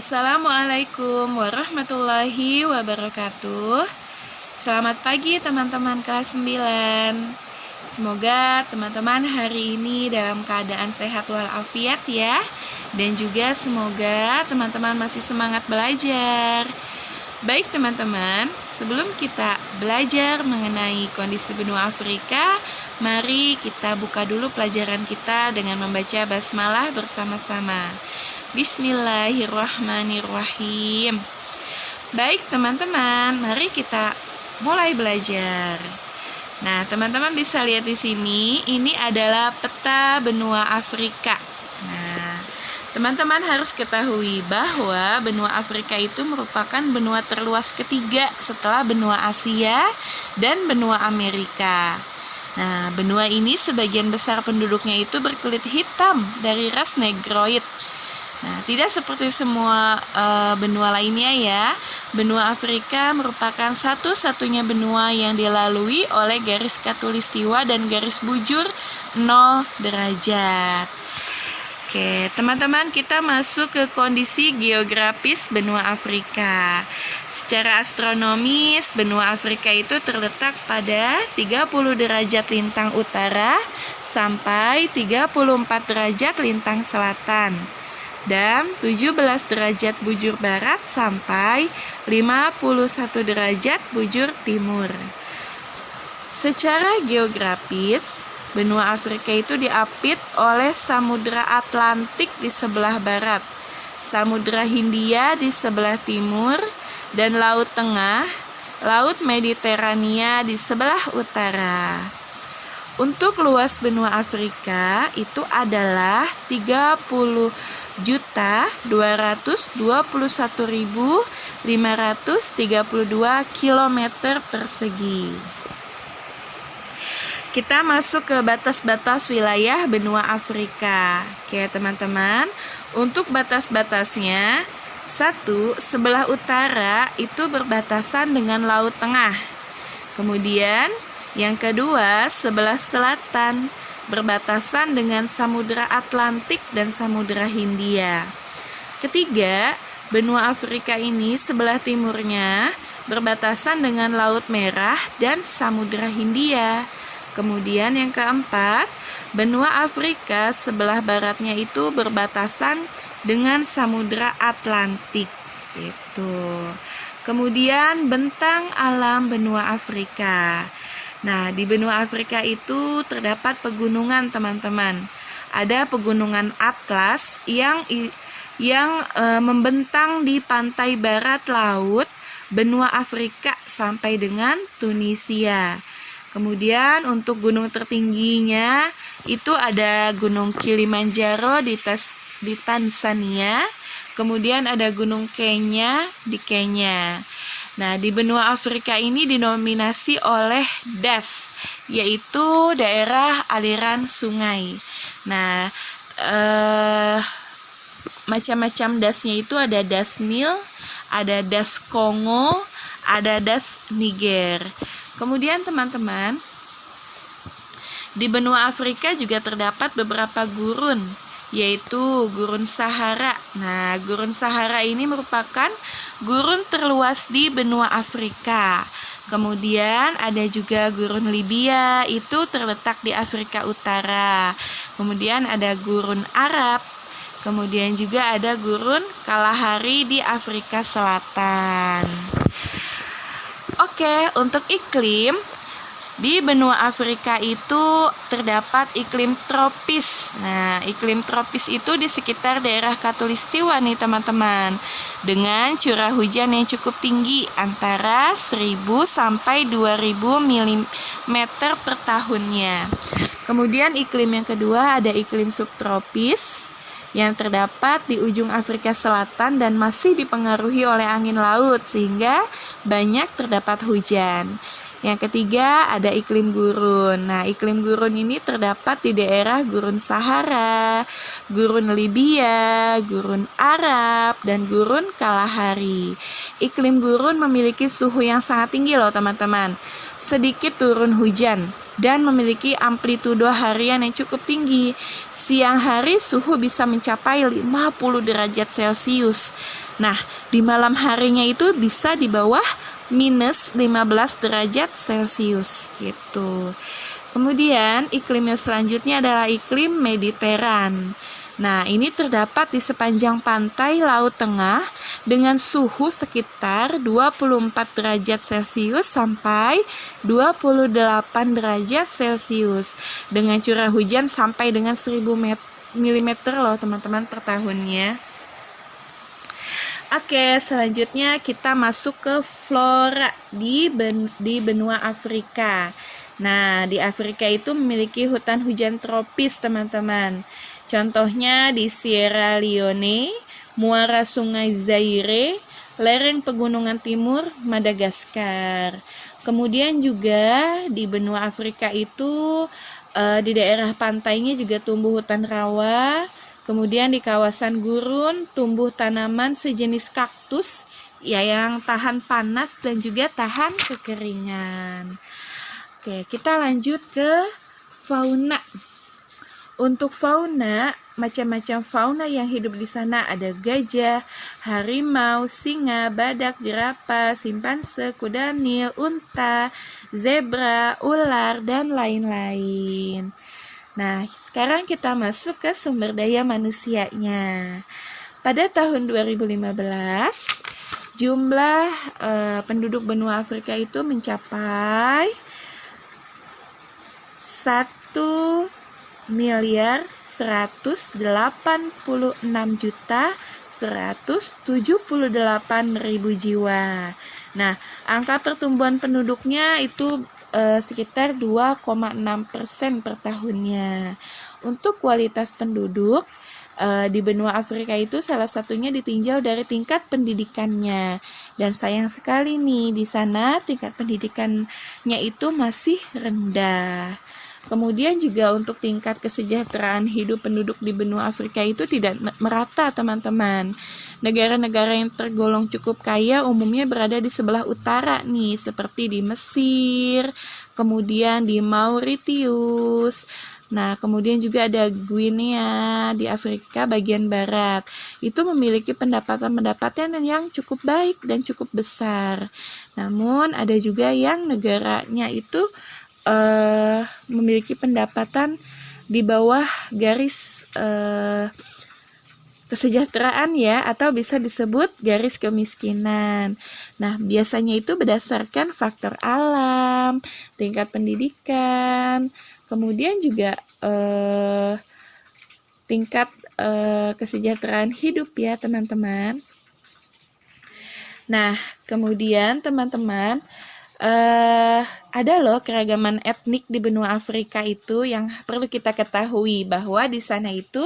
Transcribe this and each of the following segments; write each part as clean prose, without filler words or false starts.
Assalamualaikum warahmatullahi wabarakatuh. Selamat pagi teman-teman kelas 9. Semoga teman-teman hari ini dalam keadaan sehat walafiat ya. Dan juga semoga teman-teman masih semangat belajar. Baik teman-teman, sebelum kita belajar mengenai kondisi benua Afrika, mari kita buka dulu pelajaran kita dengan membaca basmalah bersama-sama. Bismillahirrahmanirrahim. Baik teman-teman, mari kita mulai belajar. Nah, teman-teman bisa lihat di sini, ini adalah peta benua Afrika. Nah, teman-teman harus ketahui bahwa benua Afrika itu merupakan benua terluas ketiga setelah benua Asia dan benua Amerika. Nah, benua ini sebagian besar penduduknya itu berkulit hitam dari ras Negroid. Nah, tidak seperti semua benua lainnya ya. Benua Afrika merupakan satu-satunya benua yang dilalui oleh garis khatulistiwa dan garis bujur 0 derajat. Oke, teman-teman, kita masuk ke kondisi geografis benua Afrika. Secara astronomis, benua Afrika itu terletak pada 30 derajat lintang utara sampai 34 derajat lintang selatan. Dan 17 derajat bujur barat sampai 51 derajat bujur timur. Secara geografis, benua Afrika itu diapit oleh Samudra Atlantik di sebelah barat, Samudra Hindia di sebelah timur, dan Laut Tengah, Laut Mediterania di sebelah utara. Untuk luas benua Afrika itu adalah 30.221.532 km persegi. Kita masuk ke batas-batas wilayah benua Afrika. Oke teman-teman, untuk batas-batasnya, sebelah utara itu berbatasan dengan Laut Tengah. Kemudian yang kedua, sebelah selatan berbatasan dengan Samudra Atlantik dan Samudra Hindia. Ketiga, benua Afrika ini sebelah timurnya berbatasan dengan Laut Merah dan Samudra Hindia. Kemudian yang keempat, benua Afrika sebelah baratnya itu berbatasan dengan Samudra Atlantik. Kemudian bentang alam benua Afrika. Nah, di benua Afrika itu terdapat pegunungan teman-teman. Ada pegunungan Atlas yang membentang di pantai barat laut benua Afrika sampai dengan Tunisia. Kemudian untuk gunung tertingginya itu ada Gunung Kilimanjaro di Tanzania. Kemudian ada Gunung Kenya di Kenya. Nah, di benua Afrika ini dinominasi oleh DAS, yaitu daerah aliran sungai. Nah, macam-macam DAS-nya itu ada DAS Nil, ada DAS Kongo, ada DAS Niger. Kemudian teman-teman, di benua Afrika juga terdapat beberapa gurun, yaitu Gurun Sahara. Nah, Gurun Sahara ini merupakan gurun terluas di benua Afrika. Kemudian ada juga Gurun Libya, itu terletak di Afrika Utara. Kemudian ada Gurun Arab. Kemudian juga ada Gurun Kalahari di Afrika Selatan. Oke, untuk iklim, di benua Afrika itu terdapat iklim tropis. Nah, iklim tropis itu di sekitar daerah khatulistiwa nih teman-teman, dengan curah hujan yang cukup tinggi antara 1000 sampai 2000 mm per tahunnya. Kemudian iklim yang kedua ada iklim subtropis yang terdapat di ujung Afrika Selatan dan masih dipengaruhi oleh angin laut sehingga banyak terdapat hujan. Yang ketiga ada iklim gurun. Nah, iklim gurun ini terdapat di daerah Gurun Sahara, Gurun Libya, Gurun Arab, dan Gurun Kalahari. Iklim gurun memiliki suhu yang sangat tinggi loh teman-teman. Sedikit turun hujan dan memiliki amplitudo harian yang cukup tinggi. Siang hari suhu bisa mencapai 50 derajat Celcius. Nah, di malam harinya itu bisa di bawah minus 15 derajat Celcius gitu. Kemudian iklim yang selanjutnya adalah iklim Mediteran. Nah, ini terdapat di sepanjang pantai Laut Tengah dengan suhu sekitar 24 derajat Celcius sampai 28 derajat Celcius dengan curah hujan sampai dengan 1000 mm loh teman-teman per tahunnya. Oke, selanjutnya kita masuk ke flora di benua Afrika. Nah, di Afrika itu memiliki hutan hujan tropis, teman-teman. Contohnya di Sierra Leone, muara sungai Zaire, lereng pegunungan timur Madagaskar. Kemudian juga di benua Afrika itu di daerah pantainya juga tumbuh hutan rawa. Kemudian di kawasan gurun tumbuh tanaman sejenis kaktus ya yang tahan panas dan juga tahan kekeringan. Oke, kita lanjut ke fauna. Untuk fauna, macam-macam fauna yang hidup di sana ada gajah, harimau, singa, badak, jerapah, simpanse, kuda nil, unta, zebra, ular, dan lain-lain. Nah, sekarang kita masuk ke sumber daya manusianya. Pada tahun 2015, jumlah penduduk benua Afrika itu mencapai 1.186.178.000 jiwa. Nah, angka pertumbuhan penduduknya itu sekitar 2,6% per tahunnya. Untuk kualitas penduduk di benua Afrika itu salah satunya ditinjau dari tingkat pendidikannya. Dan sayang sekali nih di sana tingkat pendidikannya itu masih rendah. Kemudian juga untuk tingkat kesejahteraan hidup penduduk di benua Afrika itu tidak merata, teman-teman. Negara-negara yang tergolong cukup kaya umumnya berada di sebelah utara nih, seperti di Mesir, kemudian di Mauritius. Nah, kemudian juga ada Guinea di Afrika bagian barat. Itu memiliki pendapatan yang cukup baik dan cukup besar. Namun ada juga yang negaranya itu memiliki pendapatan di bawah garis kesejahteraan ya, atau bisa disebut garis kemiskinan. Nah, biasanya itu berdasarkan faktor alam, tingkat pendidikan, kemudian juga tingkat kesejahteraan hidup ya, teman-teman. Nah, kemudian teman-teman ada loh keragaman etnik di benua Afrika itu yang perlu kita ketahui bahwa di sana itu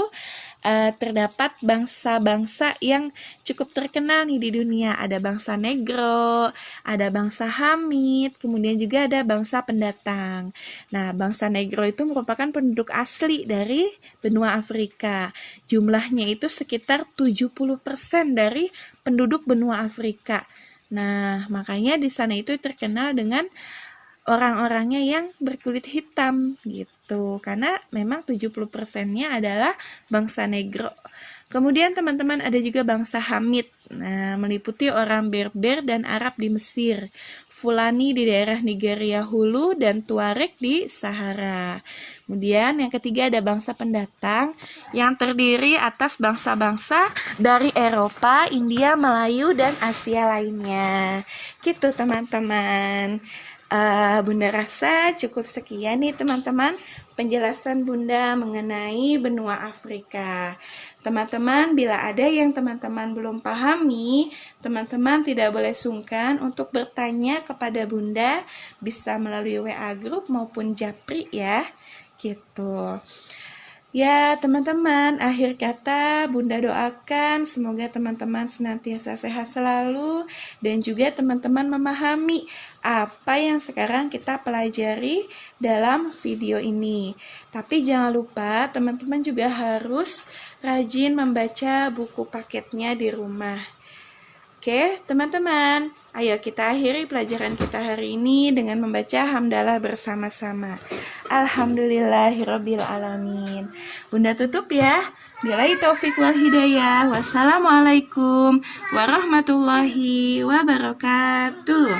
terdapat bangsa-bangsa yang cukup terkenal nih di dunia. Ada bangsa Negro, ada bangsa Hamid, kemudian juga ada bangsa pendatang. Nah, bangsa Negro itu merupakan penduduk asli dari benua Afrika. Jumlahnya itu sekitar 70% dari penduduk benua Afrika. Nah, makanya di sana itu terkenal dengan orang-orangnya yang berkulit hitam gitu, karena memang 70%-nya adalah bangsa Negro. Kemudian teman-teman ada juga bangsa Hamid, nah meliputi orang Berber dan Arab di Mesir, Fulani di daerah Nigeria Hulu, dan Tuareg di Sahara. Kemudian yang ketiga ada bangsa pendatang yang terdiri atas bangsa-bangsa dari Eropa, India, Melayu, dan Asia lainnya. Gitu teman-teman. Bunda rasa cukup sekian nih teman-teman penjelasan Bunda mengenai benua Afrika. Teman-teman, bila ada yang teman-teman belum pahami, teman-teman tidak boleh sungkan untuk bertanya kepada Bunda, bisa melalui WA group maupun Japri ya, gitu. Ya teman-teman, akhir kata Bunda doakan semoga teman-teman senantiasa sehat selalu dan juga teman-teman memahami apa yang sekarang kita pelajari dalam video ini. Tapi jangan lupa teman-teman juga harus rajin membaca buku paketnya di rumah. Oke teman-teman, Ayo kita akhiri pelajaran kita hari ini dengan membaca hamdalah bersama-sama. Alhamdulillahirabbil alamin. Bunda tutup ya. Billahi taufik wal hidayah. Wassalamualaikum warahmatullahi wabarakatuh.